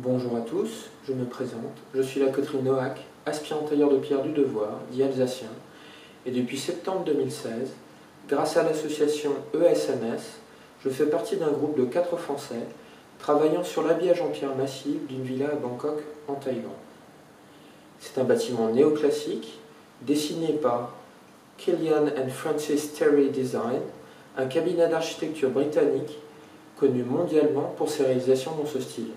Bonjour à tous, je me présente, je suis la Catherine Noack, aspirant tailleur de pierre du devoir, dit alsacien, et depuis septembre 2016, grâce à l'association ESNS, je fais partie d'un groupe de 4 Français travaillant sur l'habillage en pierre massive d'une villa à Bangkok, en Thaïlande. C'est un bâtiment néoclassique, dessiné par Killian and Francis Terry Design, un cabinet d'architecture britannique connu mondialement pour ses réalisations dans ce style.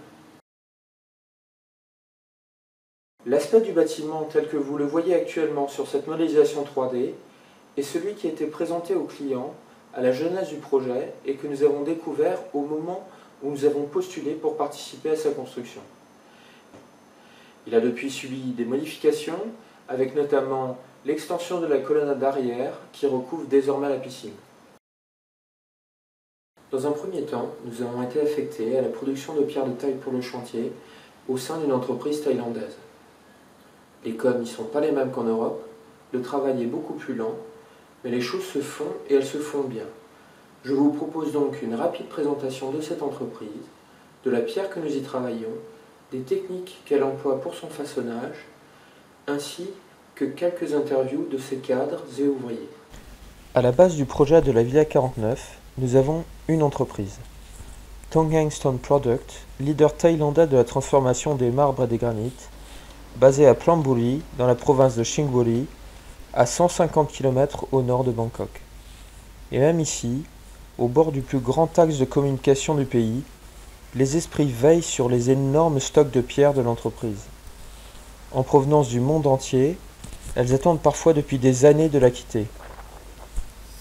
L'aspect du bâtiment tel que vous le voyez actuellement sur cette modélisation 3D est celui qui a été présenté au client à la genèse du projet et que nous avons découvert au moment où nous avons postulé pour participer à sa construction. Il a depuis subi des modifications avec notamment l'extension de la colonnade arrière qui recouvre désormais la piscine. Dans un premier temps, nous avons été affectés à la production de pierres de taille pour le chantier au sein d'une entreprise thaïlandaise. Les codes n'y sont pas les mêmes qu'en Europe, le travail est beaucoup plus lent, mais les choses se font et elles se font bien. Je vous propose donc une rapide présentation de cette entreprise, de la pierre que nous y travaillons, des techniques qu'elle emploie pour son façonnage, ainsi que quelques interviews de ses cadres et ouvriers. À la base du projet de la Villa 49, nous avons une entreprise. Tongheng Stone Product, leader thaïlandais de la transformation des marbres et des granites, basé à Plambuli, dans la province de Chingwoli, à 150 km au nord de Bangkok. Et même ici, au bord du plus grand axe de communication du pays, les esprits veillent sur les énormes stocks de pierres de l'entreprise. En provenance du monde entier, elles attendent parfois depuis des années de la quitter.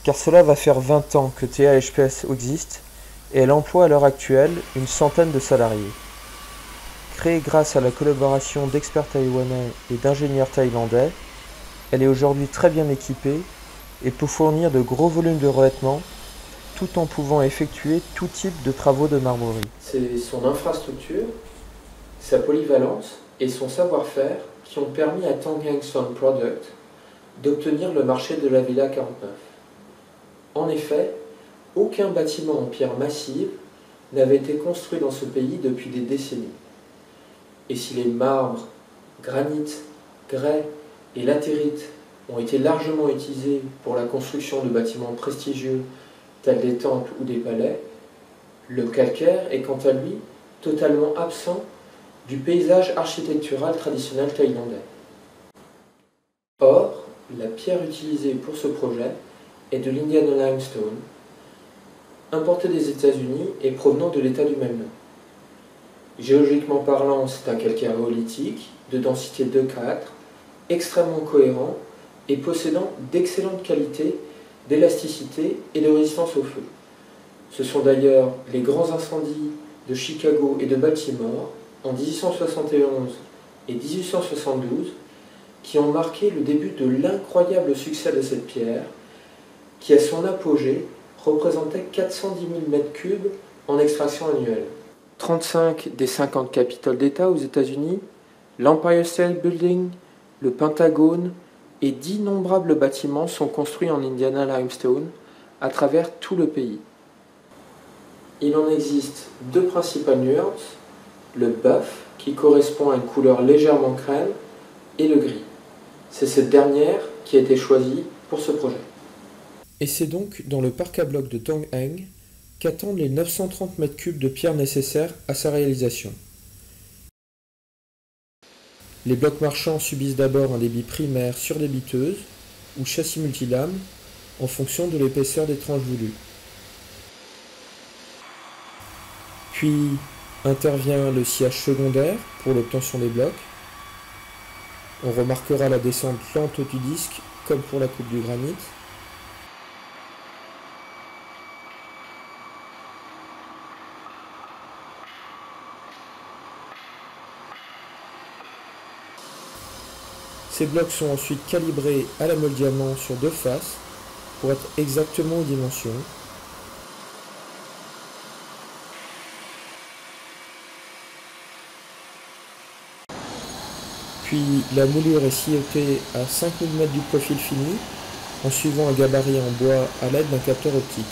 Car cela va faire 20 ans que TAHPS existe et elle emploie à l'heure actuelle une centaine de salariés. Créée grâce à la collaboration d'experts taïwanais et d'ingénieurs thaïlandais, elle est aujourd'hui très bien équipée et peut fournir de gros volumes de revêtements tout en pouvant effectuer tout type de travaux de marbrerie. C'est son infrastructure, sa polyvalence et son savoir-faire qui ont permis à Tongheng Stone Product d'obtenir le marché de la Villa 49. En effet, aucun bâtiment en pierre massive n'avait été construit dans ce pays depuis des décennies. Et si les marbres, granites, grès et latérites ont été largement utilisés pour la construction de bâtiments prestigieux tels des temples ou des palais, le calcaire est quant à lui totalement absent du paysage architectural traditionnel thaïlandais. Or, la pierre utilisée pour ce projet est de l'Indiana limestone, importée des États-Unis et provenant de l'État du même nom. Géologiquement parlant, c'est un calcaire rhyolitique de densité 2,4, extrêmement cohérent et possédant d'excellentes qualités d'élasticité et de résistance au feu. Ce sont d'ailleurs les grands incendies de Chicago et de Baltimore en 1871 et 1872 qui ont marqué le début de l'incroyable succès de cette pierre qui, à son apogée, représentait 410 000 m3 en extraction annuelle. 35 des 50 capitales d'État aux États-Unis, l'Empire State Building, le Pentagone et d'innombrables bâtiments sont construits en Indiana limestone à travers tout le pays. Il en existe deux principales nuances, le buff qui correspond à une couleur légèrement crème et le gris. C'est cette dernière qui a été choisie pour ce projet. Et c'est donc dans le parc à blocs de Tongheng qu'attendent les 930 m3 de pierre nécessaires à sa réalisation. Les blocs marchands subissent d'abord un débit primaire sur débiteuse ou châssis multilames en fonction de l'épaisseur des tranches voulues. Puis intervient le sciage secondaire pour l'obtention des blocs. On remarquera la descente lente du disque comme pour la coupe du granit. Ces blocs sont ensuite calibrés à la meule diamant sur deux faces pour être exactement aux dimensions. Puis la moulure est sciotée à 5 mm du profil fini en suivant un gabarit en bois à l'aide d'un capteur optique.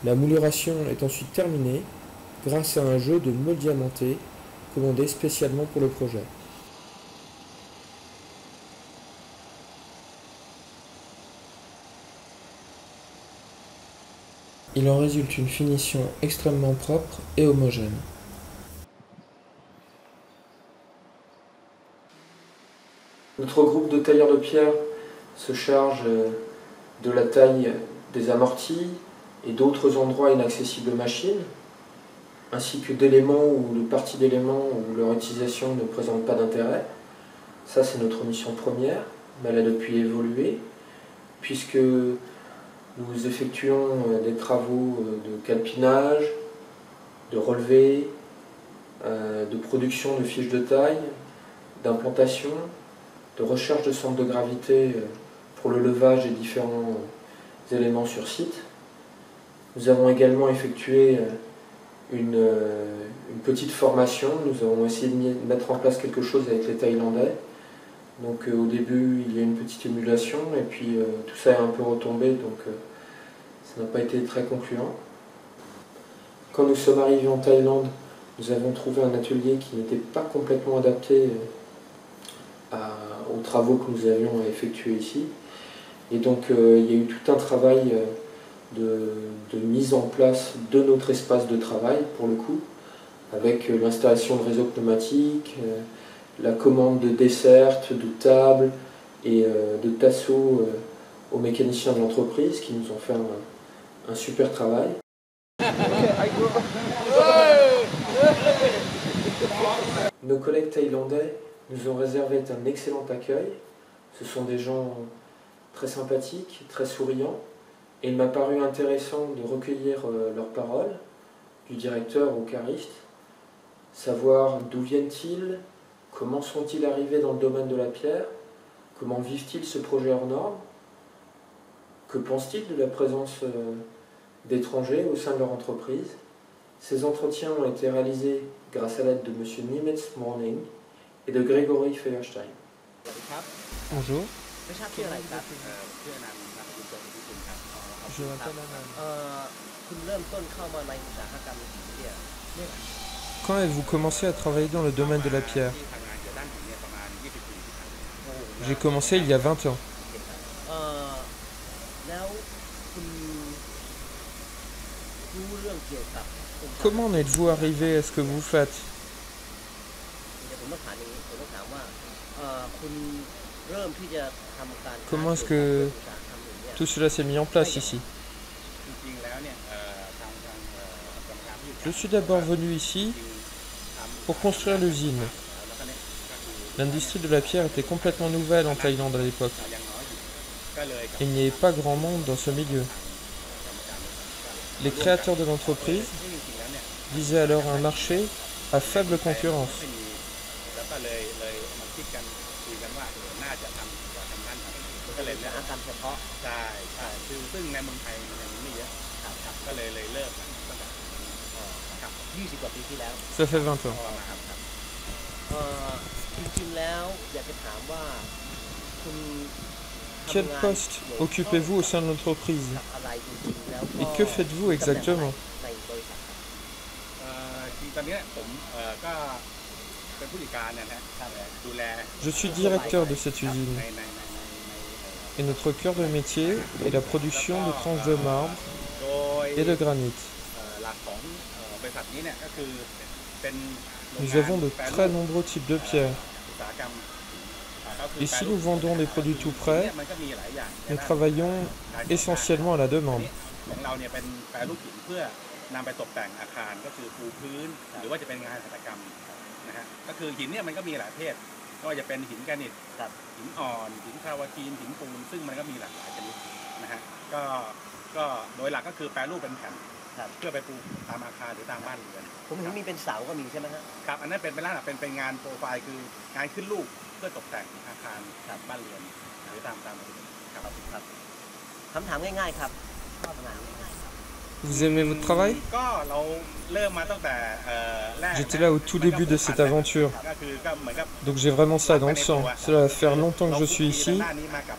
La mouluration est ensuite terminée grâce à un jeu de meules diamantées commandé spécialement pour le projet. Il en résulte une finition extrêmement propre et homogène. Notre groupe de tailleurs de pierre se charge de la taille des amortis et d'autres endroits inaccessibles aux machines, ainsi que d'éléments ou de parties d'éléments où leur utilisation ne présente pas d'intérêt. Ça, c'est notre mission première, mais elle a depuis évolué, puisque nous effectuons des travaux de calpinage, de relevé, de production de fiches de taille, d'implantation, de recherche de centre de gravité pour le levage des différents éléments sur site. Nous avons également effectué une petite formation. Nous avons essayé de mettre en place quelque chose avec les Thaïlandais. Donc au début, il y a une petite émulation et puis tout ça est un peu retombé, donc ça n'a pas été très concluant. Quand nous sommes arrivés en Thaïlande, nous avons trouvé un atelier qui n'était pas complètement adapté aux travaux que nous avions à effectuer ici. Et donc il y a eu tout un travail de mise en place de notre espace de travail, pour le coup, avec l'installation de réseaux pneumatiques, la commande de dessertes, de tables et de tasseaux aux mécaniciens de l'entreprise qui nous ont fait un super travail. Nos collègues thaïlandais nous ont réservé un excellent accueil. Ce sont des gens très sympathiques, très souriants, et il m'a paru intéressant de recueillir leurs paroles, du directeur au cariste, savoir d'où viennent-ils, comment sont-ils arrivés dans le domaine de la pierre, comment vivent-ils ce projet hors norme, que pensent-ils de la présence d'étrangers au sein de leur entreprise. Ces entretiens ont été réalisés grâce à l'aide de M. Nimitz Morning et de Gregory Feuerstein. Bonjour. Je Quand avez-vous commencé à travailler dans le domaine de la pierre? J'ai commencé il y a 20 ans. Comment en êtes-vous arrivé à ce que vous faites? Comment est-ce que tout cela s'est mis en place ici? Je suis d'abord venu ici pour construire l'usine. L'industrie de la pierre était complètement nouvelle en Thaïlande à l'époque. Il n'y avait pas grand monde dans ce milieu. Les créateurs de l'entreprise visaient alors un marché à faible concurrence. Ça fait 20 ans. Quel poste occupez-vous au sein de l'entreprise? Et que faites-vous exactement? Je suis directeur de cette usine. Et notre cœur de métier est la production de tranches de marbre et de granit. Nous avons de très nombreux types de pierres. Et si nous vendons des produits tout prêts, nous travaillons essentiellement à la demande. Vous aimez votre travail? J'étais là au tout début de cette aventure, donc j'ai vraiment ça dans le sang. Cela va faire longtemps que je suis ici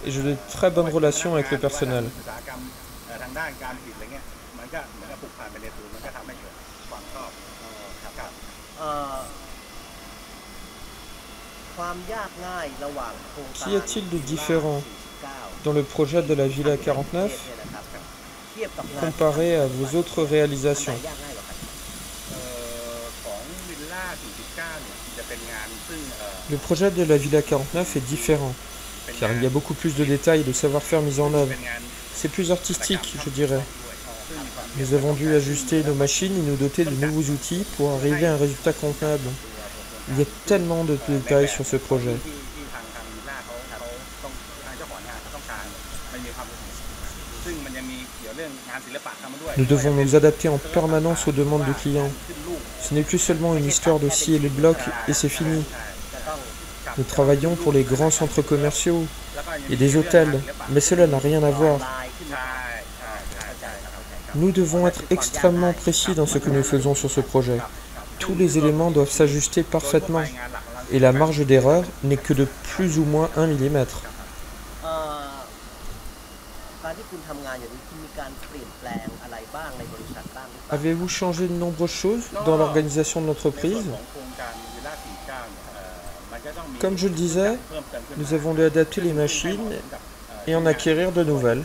et j'ai de très bonnes relations avec le personnel. ด้านการผลิตอะไรเงี้ยมันก็เหมือนกับผูกพันไปในตัวมันก็ทำให้เกิดความชอบครับความยากง่ายระหว่างโครงการ Qu'y a-t-il de différent dans le projet de la Villa 49 comparé à vos autres réalisations? ของวิลล่า49เนี่ยจะเป็นงานซึ่งLe projet de la Villa 49 est différent, car il y a beaucoup plus de détails et de savoir-faire mis en œuvre. C'est plus artistique, je dirais. Nous avons dû ajuster nos machines et nous doter de nouveaux outils pour arriver à un résultat convenable. Il y a tellement de détails sur ce projet. Nous devons nous adapter en permanence aux demandes du client. Ce n'est plus seulement une histoire de scier les blocs et c'est fini. Nous travaillons pour les grands centres commerciaux et des hôtels, mais cela n'a rien à voir. Nous devons être extrêmement précis dans ce que nous faisons sur ce projet. Tous les éléments doivent s'ajuster parfaitement, et la marge d'erreur n'est que de plus ou moins 1 millimètre. Avez-vous changé de nombreuses choses dans l'organisation de l'entreprise? Comme je le disais, nous avons dû adapter les machines et en acquérir de nouvelles.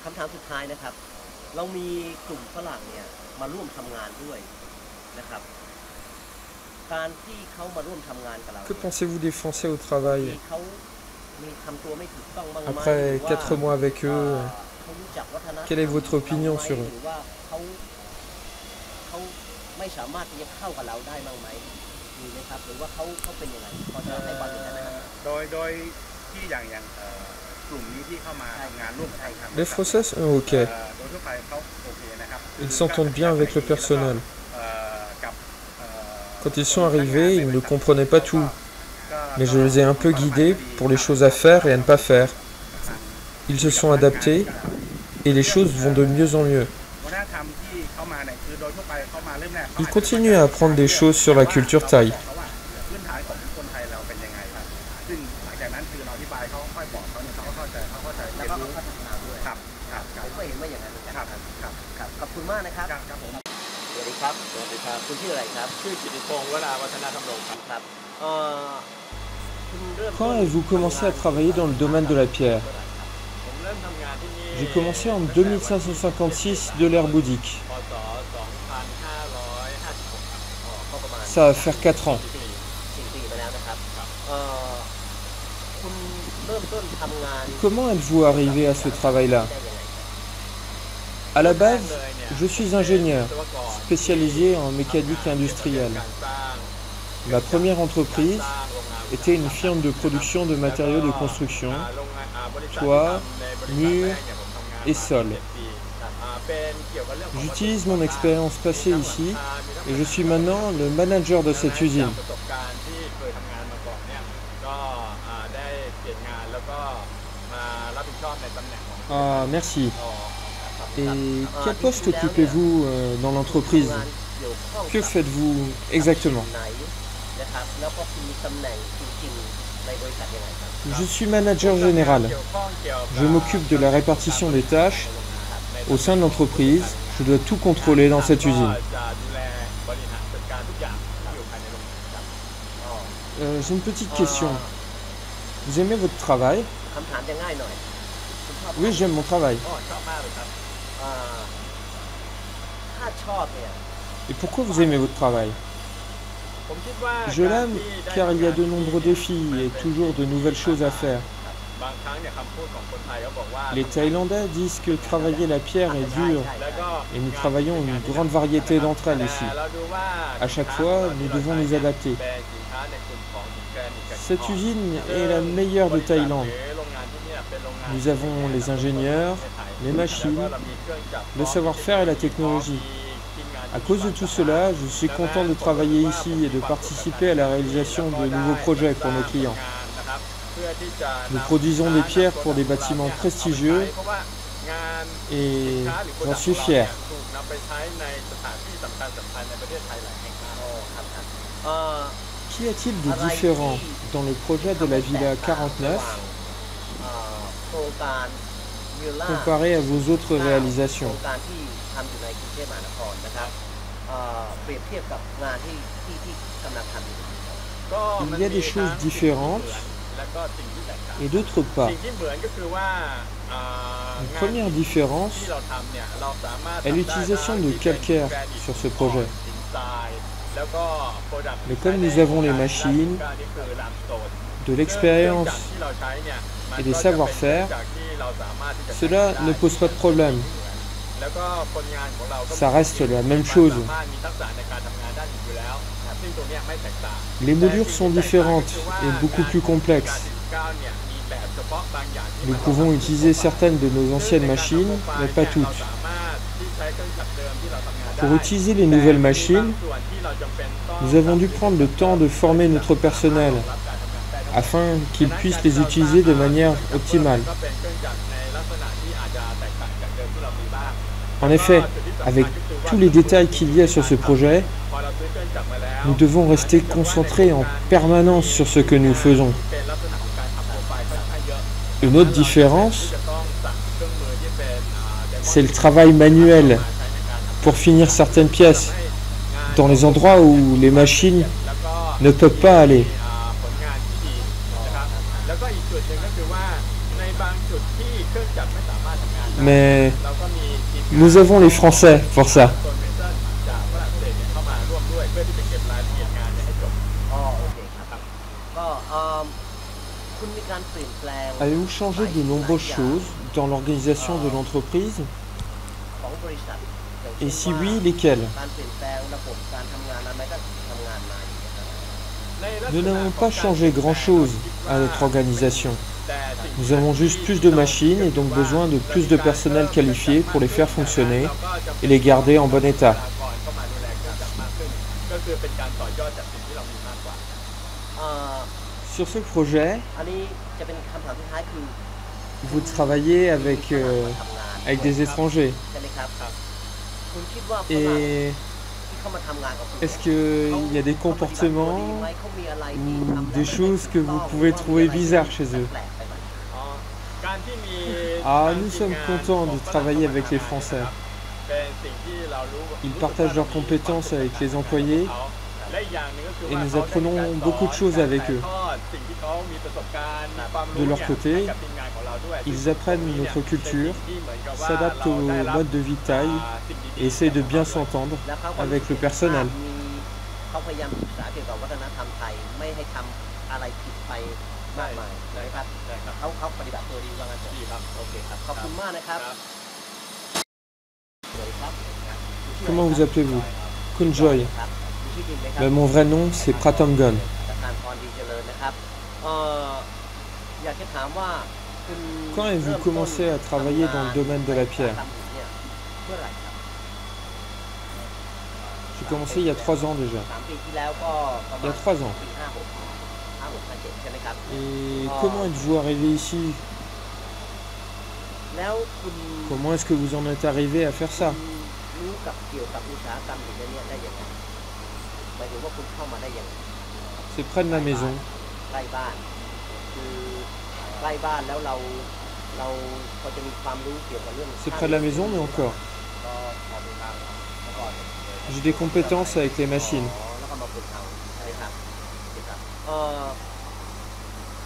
คำถามสุดท้ายนะครับเรามีกลุ่มฝรั่งเนี่ยมาร่วมทำงานด้วยนะครับการที่เขามาร่วมทำงานกับเรา Que pensez-vous des Français au travail? เขามีทำตัวไม่ถูกต้องบ้างไหม Après 4 mois avec eux, เขารู้จักวัฒนธรรม quelle est votre opinion sur eux? หรือว่าเขาไม่สามารถที่จะเข้ากับเราได้บ้างไหมมีไหมครับหรือว่าเขาเป็นยังไงพอจะให้ความเห็นได้ไหมครับโดยที่อย่างกลุ่มนี้ที่เข้ามาทำงานร่วมกันครับ Les Français sont OK. โดยทั่วไปเขาโอเคนะครับ Ils s'entendent bien avec le personnel. Quand ils sont arrivés, ils ne comprenaient pas tout. Mais je les ai un peu guidés pour les choses à faire et à ne pas faire. Ils se sont adaptés et les choses vont de mieux en mieux. Ils continuent à apprendre des choses sur la culture thaï. Quand avez-vous commencé à travailler dans le domaine de la pierre? J'ai commencé en 2556 de l'ère bouddhique. Ça va faire 4 ans. Comment êtes-vous arrivé à ce travail-là? À la base, je suis ingénieur, spécialisé en mécanique industrielle. Ma première entreprise était une firme de production de matériaux de construction, toit, murs et sol. J'utilise mon expérience passée ici et je suis maintenant le manager de cette usine. Ah, merci. Et quel poste occupez-vous dans l'entreprise? Que faites-vous exactement? Je suis manager général. Je m'occupe de la répartition des tâches. Au sein de l'entreprise, je dois tout contrôler dans cette usine. J'ai une petite question. Vous aimez votre travail? Oui, j'aime mon travail. Et pourquoi vous aimez votre travail? Je l'aime car il y a de nombreux défis et toujours de nouvelles choses à faire. Les Thaïlandais disent que travailler la pierre est dur et nous travaillons une grande variété d'entre elles ici. À chaque fois, nous devons nous adapter. Cette usine est la meilleure de Thaïlande. Nous avons les ingénieurs, les machines, le savoir-faire et la technologie. À cause de tout cela, je suis content de travailler ici et de participer à la réalisation de nouveaux projets pour nos clients. Nous produisons des pierres pour des bâtiments prestigieux et j'en suis fier. Qu'y a-t-il de différent dans le projet de la Villa 49 โครงการมิลล่า comparé à vos autres โคร réalisations? งการที่ทำอยู่ในกรุงเทพมหานครนะครับเปรียบเทียบกับงานที่กำลังทำอยู่ Il y a des choses différentes แล้วก็สิ่งที่แตกต่าง et d'autres pas. สิ่งที่เหมือนก็คือว่า Une งาน première différence ที่เราทำเนี่ยเราสามารถ est l'utilisation de calcaire sur ce projet. หินทรายแล้วก็ product Mais comme nous avons les machines, นี่คือ limestone de l'expérience ที่เราใช้เนี่ยมัน et ก็ des จะเป็น savoir-faire, จากที่เราสามารถที่จะ cela ne pose pas de problème. แล้วก็คนงานของเราก็ Ça reste la même chose. สามารถมีทักษะในการทำงานด้านนี้อยู่แล้วซึ่งตรงเนี้ยไม่แตกต่าง Les moulures sont différentes et beaucoup plus complexes. Nous pouvons utiliser certaines de nos anciennes machines, mais pas toutes. Pour utiliser les nouvelles machines, nous avons dû prendre le temps de former notre personnel afin qu'ils puissent les utiliser de manière optimale. En effet, avec tous les détails qu'il y a sur ce projet, nous devons rester concentrés en permanence sur ce que nous faisons. Une autre différence, c'est le travail manuel pour finir certaines pièces dans les endroits où les machines ne peuvent pas aller. Mais nous avons les Français pour ça. อ๋อโอเคครับก็คุณมีการเปลี่ยนแปลง Avez-vous changé de nombreuses choses dans l'organisation de l'entreprise? ของบริษัท Et si oui, lesquelles? การเปลี่ยนแปลงระบบการทำงานอะไรก็ทำงานมาอยู่นะครับ Nous n'avons pas changé grand-chose à notre organisation. Nous avons juste plus de machines et donc besoin de plus de personnel qualifié pour les faire fonctionner et les garder en bon état. Sur ce projet, อันนี้จะเป็นคำถามสุดท้ายคือ vous travaillez avec des étrangers. ใช่ไหมครับคุณคิดว่าฝรั่ง Et ที่เข้ามาทำงานกับคุณ est-ce qu'il y a des comportements ou des choses que vous pouvez trouver bizarres chez eux? Ah, nous sommes contents de travailler avec les Français. Ils partagent leurs compétences avec les employés et nous apprenons beaucoup de choses avec eux. De leur côté, ils apprennent notre culture, s'adaptent au mode de vie thaï et essayent de bien s'entendre avec le personnel. เขาพยายามศึกษาเกี่ยวกับวัฒนธรรมไทยไม่ให้ทำอะไรผิดไปมากมายนะครับเขาปฏิบัติตัวดีว่างั้นดีครับโอเคครับขอบคุณมากนะครับสวัสดีครับ Comment vous appelez-vous? Kunjoy. ครับมีชื่อจริงไหมครับ Ben, mon vrai nom, c'est Pratamgon. ประธานพรดีเจริญนะครับอยากจะถามว่าคุณ Quand avez-vous commencé à travailler dans le domaine de la pierre? ทำอยู่เนี่ยเมื่อไหร่ครับ J'ai commencé il y a 3 ans déjà. 3 ปีที่แล้วก็ประ Il มา y ณ a 3 ans. ปี56 57ใช่ไหมครับ Et comment êtes-vous arrivé ici? แล้วคุณ Comment est-ce que vous en êtes arrivé à faire ça? รู้กับเกี่ยวกับอุตสาหกรรมอย่างนี้ได้ยังไงหมายถึงว่าคุณเข้ามาได้ยังไง C'est près de ma maison. ใกล้บ้านคือใกล้บ้านแล้วเราพอจะมีความรู้เกี่ยวกับเรื่อง C'est près de la maison, mais encore. ก็พอเป็นทางแล้วก็ J'ai des compétences avec les machines. แล้วก็มาฝึกเอาใช่ครับใช่ครับ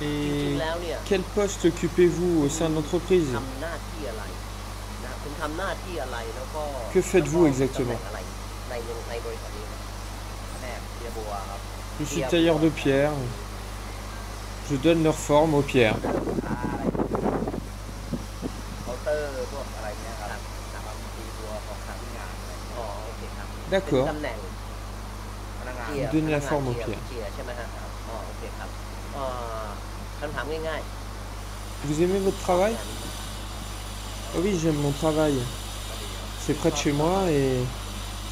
จริ Et งๆแล้วเนี่ย quel poste occupez-vous au sein de l'entreprise? ทำหน้าที่อะไรนะคุณทำหน้าที่อะไรแล้วก็ Que faites-vous exactement? ตำแหน่งอะไรในบริษัทนี้แม่เบียบัวครับ Je suis tailleur de pierre. Je donne leur forme aux pierres. เคาน์เตอร์พวกอะไรเนี่ยครับนะครับตีตัวของทางงานอะไรอ๋อโอเคครับ D'accord. ตำแหน่งพนักงาน Vous donnez la forme aux pierres. เจียใช่ไหมครับอ๋อโอเคครับคำถามง่าย Vous aimez votre travail? Ah oui, j'aime mon travail. C'est près de chez moi et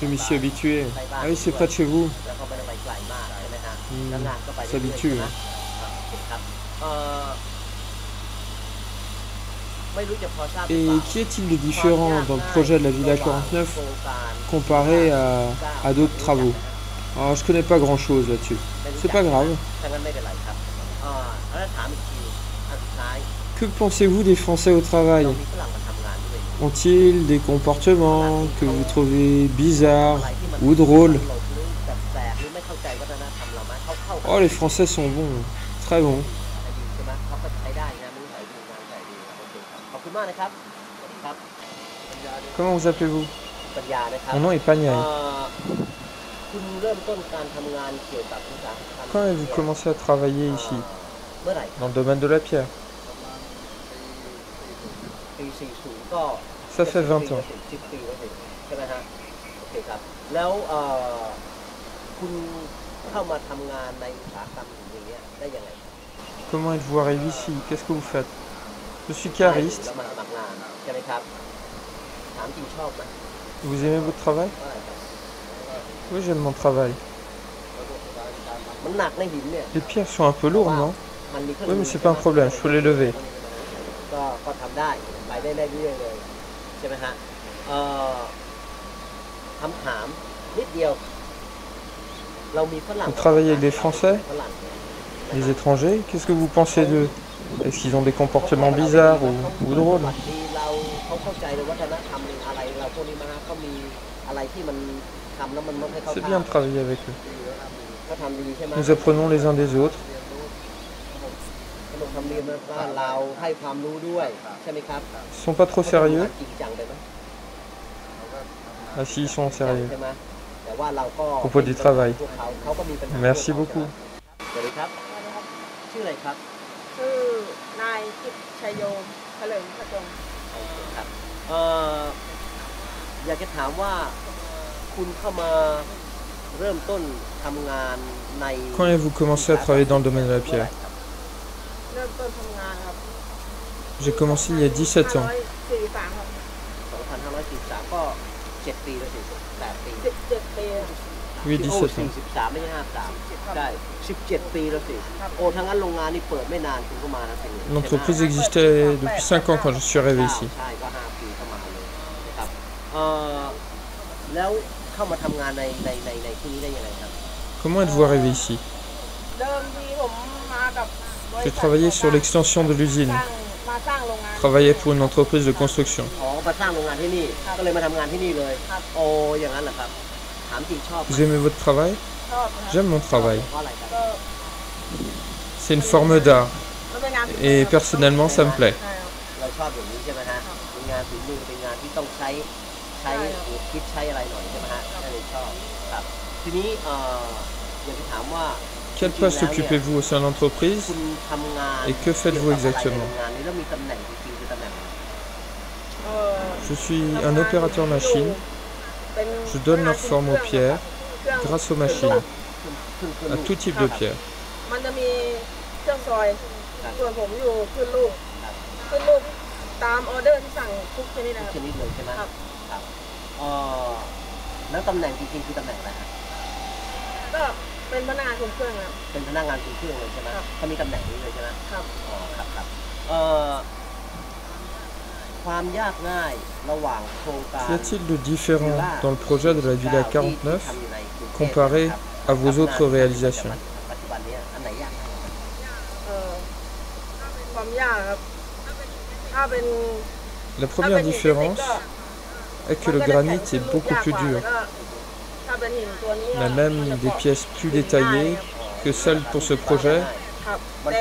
je m'y suis habitué. Ah oui, c'est près de chez vous. ๆแล้วก็ไม่ได้ไปไกลมากใช่ไหมฮะ อืม แล้วงานก็ไป s'habitue เรื่อยๆใช่ไหมโอเคครับไม่รู้จะพอทราบหรือเป Et ล่า qu'y a-t-il de différent dans le projet de la Villa 49 comparé à d'autres travaux? Alors, je connais pas grand-chose là-dessus. C'est pas grave. ถ้างั้นไม่เป็นไรครับแล้วถามอีกทีอันสุดท้าย Que pensez-vous des Français au travail? เรามีฝรั่งมาทำงานด้วย Ont-ils des comportements que vous trouvez bizarres อะไรที่มัน ou drôles? หลบหรือแปลกๆหรือไม่เข้าใจวัฒนธรรมเราไหมเขาเข้ากัน Oh, les Français sont bons, très bons. ดีใช่ไหมเขาก็ใช้ได้งานมือใส่ดีงานใส่ดีโอเคครับขอบคุณมากนะครับสวัสดีครับ Comment vous appelez-vous? ปัญญานะครับ Mon nom est Pagnaï. คุณเริ่มต้นการทำงานเกี่ยวกับอุตสาหกรรม Quand avez-vous commencé à travailler ici, เมื่อไหร่ dans le domaine de la pierre? ปี 40 ก็ Ça fait 20 ans. 10 ปีแล้วสิใช่ไหมฮะโอเคครับแล้วคุณเข้ามาทำงานในอุตสาหกรรมอย่างเงี้ยได้ยังไง Comment êtes-vous arrivé ici? Qu'est-ce que vous faites? Je suis cariste. แล้วมาสมัครงานใช่ไหมครับถามจริงชอบไหม Vous aimez votre travail? ว่าอะไรครับ Oui, j'aime mon travail. มันหนักในหินเนี่ย Les pierres sont un peu lourdes, non? มันมีเครื่อง Oui, mais c'est pas un problème, je peux les lever. ก็ทำได้ไปได้เรื่อยๆเลยใช่ไหมฮะคำถามนิดเดียวเรามีฝรั่ง Vous travaillez avec des Français? ฝรั่งเนี่ย Les étrangers? Qu'est-ce que vous pensez d'eux? Est-ce qu'ils ont des comportements bizarres ou drôles? เราเขาเข้าใจเลยวัฒนธรรมอะไรเราพวกนี้มาเขามีอะไรที่มันทำแล้วมันไม่ให้เขา C'est bien de travailler avec eux. เขาทำดีใช่ไหม Nous apprenons les uns des autres. ขนบธรรมเนียมว่าเราให้ความรู้ด้วยใช่ไหมครับ Ils sont pas trop sérieux? จริงจังไปไหม Ah si, ils sont sérieux. ใช่ไหมแต่ว่าเราก็ Au propos du travail. พวกเขาก็มีปัญหา Merci beaucoup. สวัสดีครับชื่ออะไรครับ ชื่อนายกิตชัยโยมเฉลิมพระจง โอเคครับอยากจะถามว่าคุณเข้ามาเริ่มต้นทำงานใน Quand avez-vous commencé à travailler dans le domaine de la pierre? เริ่มต้นทำงานครับ J'ai commencé il y a 17 ans. 543ครับ 2543ก็7 ปีแล้วสิ8 ปี 17 ปี Oui, โอ้ 17 ans. 43ไม่ใช่53ได้17 ปีแล้วสิโอ้ทั้งนั้นโรงงานนี่เปิดไม่นานคุณก็มาแล้วสิ L'entreprise existait depuis 5 ans quand je suis arrivé ici. ใช่ก็5 ปีก็มาเลยนะครับแล้วเข้ามาทำงานในที่นี้ได้ยังไงครับ Comment êtes-vous arrivé ici? เดิมทีผมมากับบริษัท J'ai travaillé sur l'extension de l'usine. มาสร้างโรงงาน Travaillé pour une entreprise de construction. อ๋อมาสร้างโรงงานที่นี่ก็เลยมาทำงานที่นี่เลยโอ้อย่างนั้นเหรอครับถามจริงชอบไหม Vous aimez votre travail? ชอบนะครับ J'aime mon travail. เพราะอะไรครับ ก็ C'est une forme d'art. มันเป็นงานฝีมือ Et personnellement, ça me plaît. ใช่ครับ เราชอบอย่างนี้ใช่ไหมฮะเป็นงานฝีมือเป็นงานที่ต้องใช้หัวคิดใช้อะไรหน่อยใช่ไหมฮะก็เลยชอบครับทีนี้อยากจะถามว่า Quel poste occupez-vous au sein de l'entreprise? คุณทำงาน Et que faites-vous exactement? งานนี้แล้วมีตำแหน่งจริงๆคือตำแหน่งอะไร เอ่อ Je suis un opérateur machine. เป็น Je donne leur forme aux pierres เครื่อง grâce aux machines, ขึ้น à tout type de pierre. มันจะมีเครื่องซอย ส่วนผมอยู่ขึ้นรูปตามออเดอร์ที่สั่งทุกชนิดนะค ช รับ นิดเลยใช่ไหม ครับ ครับแล้วตำแหน่งจริงๆคือตำแหน่งอะไรฮะ ก็เป็นพนักงานคุมเครื่องครับ เป็นพนักงานคุมเครื่องเลยใช่ไหม ครับ เขามีตำแหน่งนี้เลยใช่ไหม ครับ อ๋อครับครับความยากง่ายระหว่างโครงการ Qu'y a-t-il de différent dans le projet de la Villa 49 comparé à vos autres réalisations? ปัจจุบันนี้อันไหนยาก ความยากครับถ้าเป็น La première différence est que le granit est beaucoup plus dur. ถ้าเป็นหินตัวนี้ On a même des pièces plus détaillées que celles pour ce projet. ครับแต่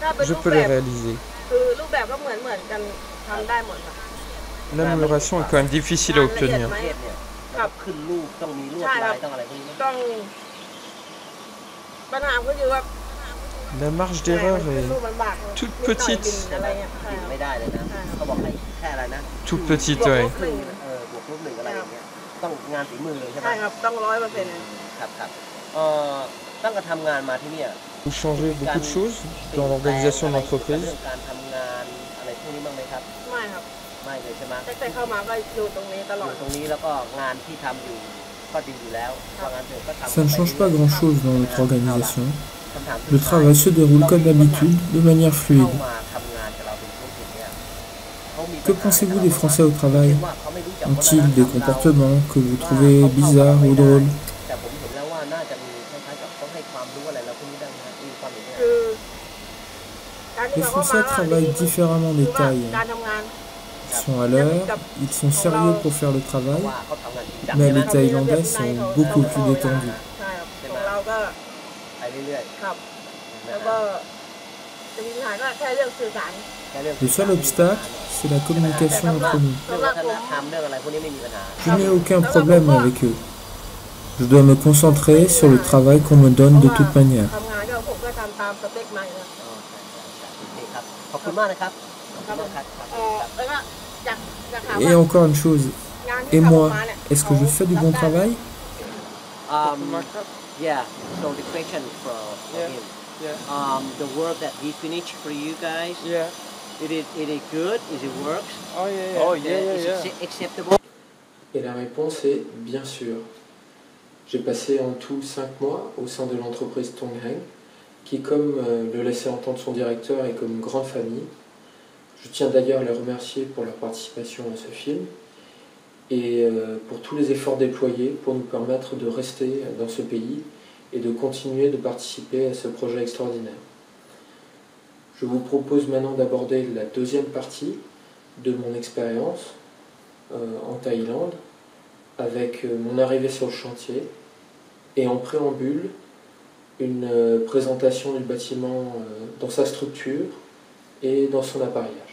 ถ้าเป็น Je รูป peux แบ les บ réaliser. คือรูปแบบก็เหมือนกันทำได้หมดครับ L'amélioration est quand même difficile à obtenir. ประเทศเนี่ยต้องขึ้นรูปต้องมีลวดลายต้องอะไรพวกนี้ไหม ต้องปัญหาก็คือว่า La marge d'erreur ขึ้น est รูปมันบาก toute นิดหน่อย petite. บินอะไรเงี้ยใช่ กิน ครับ ไม่ได้เลยนะเขาบอกให้แค่อะไรนะ toute petite, บวก ouais. ลบหนึ่ง บวกลบหนึ่งอะไรอย่างเงี้ยต้องงานฝีมือเลยใช่ไหม ใช่ครับต้อง100%ครับครับตั้งแต่ทำงานมาที่เนี่ย Vous changez beaucoup de choses dans l'organisation de เรื่ l'entreprise. องการทำงานอะไรพวกนี้บ้างไหมครับ ไม่ครับ ไม่เลยใช่ไหม ตั้งแต่เข้ามาก็อยู่ตรงนี้ตล อ อด ยู่ตรงนี้แล้วก็งานที่ทำอยู่ก็ดีอยู่แล้วเพราะงั้นเธอก็ทำ Ça ne change pas grand-chose dans notre organisation. คำถามสุด Le ท้าย travail se déroule comme d'habitude, de manière เข้า fluide. มาทำงานกับเราเป็นธุรกิจเนี่ยเขามี Que pensez-vous des Français au travail? ว่าเขาไม่รู้จัก Ont-ils des comportements que vous trouvez bizarres ou drôles? แต่ผมเห็นแล้วว่าน่าจะมีคล้ายๆกับต้องให้ความรู้อะไรเราพวกนี้ได้ไหมครับมีความเห็นยังไง คือ ก Les Français travaillent différemment des Thaïs. การทำงาน Ils sont à l'heure, ils sont sérieux pour faire le เพ travail, ราะว่าเขาทำงานจริงจัง mais ใช่ไหม les Thaïlandais sont beaucoup plus détendus. ใช่ครับของเราก็ ไปเรื่อย ครับ ๆ แล้วก็จะมีปัญหาก็แค่เรื่องสื่อสาร แค่เรื่อง Le seul obstacle, c'est la communication entre nous. เรื่องวัฒนธรรมเรื่องอะไรพวกนี้ไม่มีปัญหา Je n'ai aucun problème avec eux. Je dois me concentrer sur le travail qu'on me donne de toute manière. ทำงานก็ผมก็ทำตามสเปคมาครับ อ๋อใช่โอเคครับ ขอบคุณมากนะครับ ขอบคุณมากครับ แล้วก็อยากถาม Et ว่า encore une chose, งานที่ et ทำออก moi, มาเนี่ย est-ce que je fais du bon travail? Yeah, so the question for him. The work that he finished for you guys, it is good? Is it works? Is it acceptable? Et la réponse est bien sûr. J'ai passé en tout 5 mois au sein de l'entreprise Tongheng, qui, comme le laissait entendre son directeur, est comme une grande famille. Je tiens d'ailleurs à les remercier pour leur participation à ce film et pour tous les efforts déployés pour nous permettre de rester dans ce pays et de continuer de participer à ce projet extraordinaire. Je vous propose maintenant d'aborder la deuxième partie de mon expérience en Thaïlande avec mon arrivée sur le chantier et en préambule une présentation du bâtiment dans sa structure et dans son appareillage.